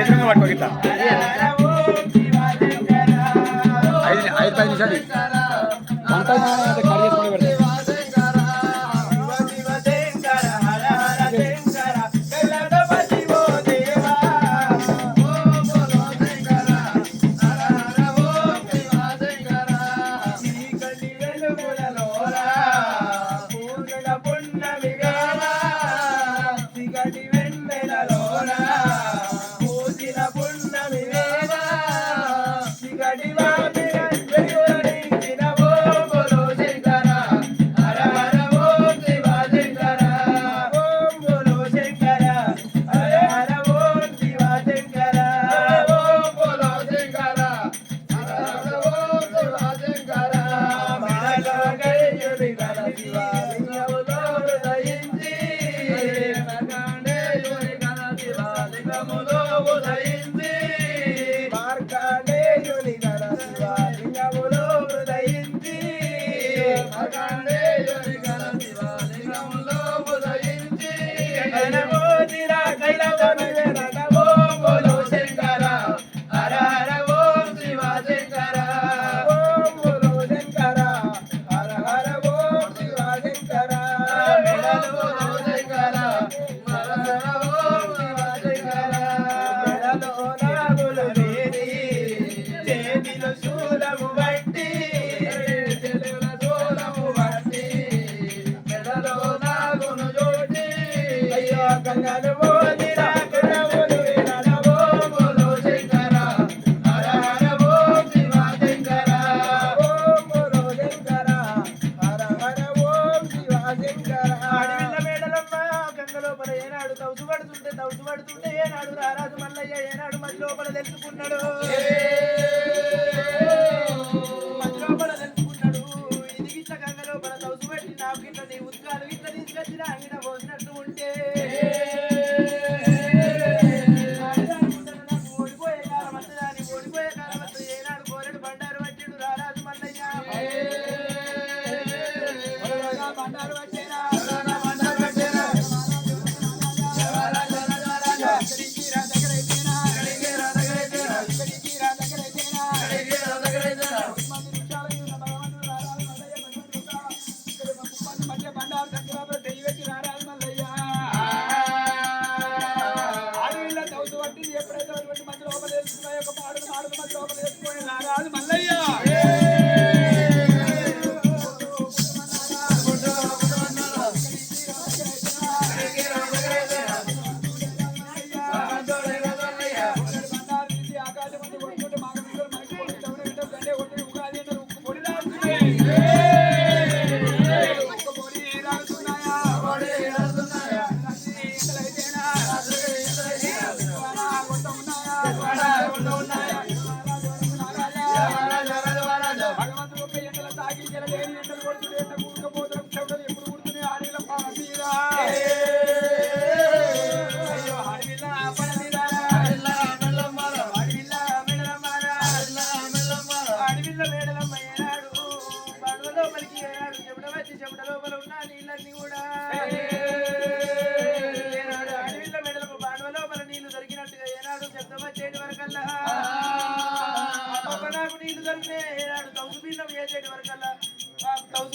ఎదురుగా పట్టుకో ఇట్లా 5-10 నిమిషాలు వంకాయ కట్ చేసుకుని పెడతాయి. పడుతుంటే ఏనాడు రారాజు మల్లయ్య ఏనాడు మధ్య లోపల తెలుసుకున్నాడు ఇది గిట్ల గంగ లోపల తౌసు పెట్టి నాకు గిట్ల నీ ఉద్గాలు గిట్ల తీసుకొచ్చిన అంగిన పోసినట్టు ఉంటే ఓడిపోయే కాలం వస్తుందని ఓడిపోయే కాలం వస్తుంది ఏనాడు కోరడు బండారు పట్టిడు రారాజు మల్లయ్య బండారు పట్టేనా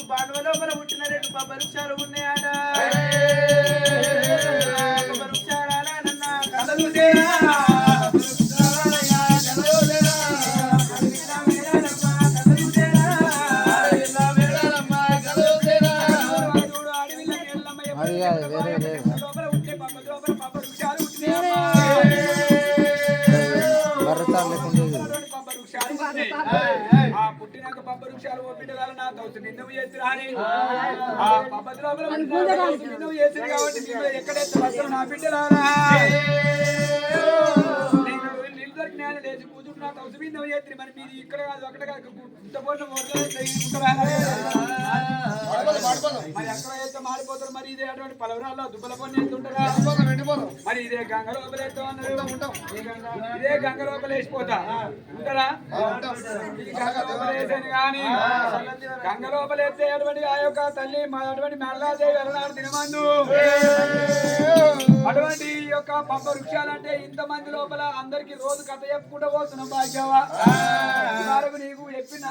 బాండవలో మన పుట్టిన 2 కొబ్బరి వృక్షాలు ఉన్నాయట కొబ్బరి వృక్షాల పుట్టినాక పబ్బ వృక్షాలు ఓపిటగాల నా తౌసు నిన్నవు చేసి రాని ఆ పబ్బ నిన్నవు చేసింది కాబట్టి ఎక్కడైతే వస్తారు నా బిడ్డలారా జ్ఞానం లేచి కూతురు నా తౌసు నిన్నవు చేసి మరి మీరు ఇక్కడ కాదు అక్కడ కాదు మరి అక్కడ అయితే మారిపోతారు మరి ఇదే అటువంటి పలవరాల్లో దుబ్బల పని ఉంటారా మరి ఇదే గంగ లోపలేస్తూ అన్నారు ఇదే గంగ లోపల వేసిపోతా ఉంటారా గంగ లోపలేసాను కానీ గంగ లోపలేస్తే అటువంటి ఆ యొక్క తల్లి అటువంటి మెడలాదేవి వెళ్ళారు తినమందు అటువంటి పంప వృక్షాలంటే ఇంతమంది లోపల అందరికి రోజు కథ చెప్పుకుంటూ పోతున్నాం భాగ్యవా నీకు చెప్పిన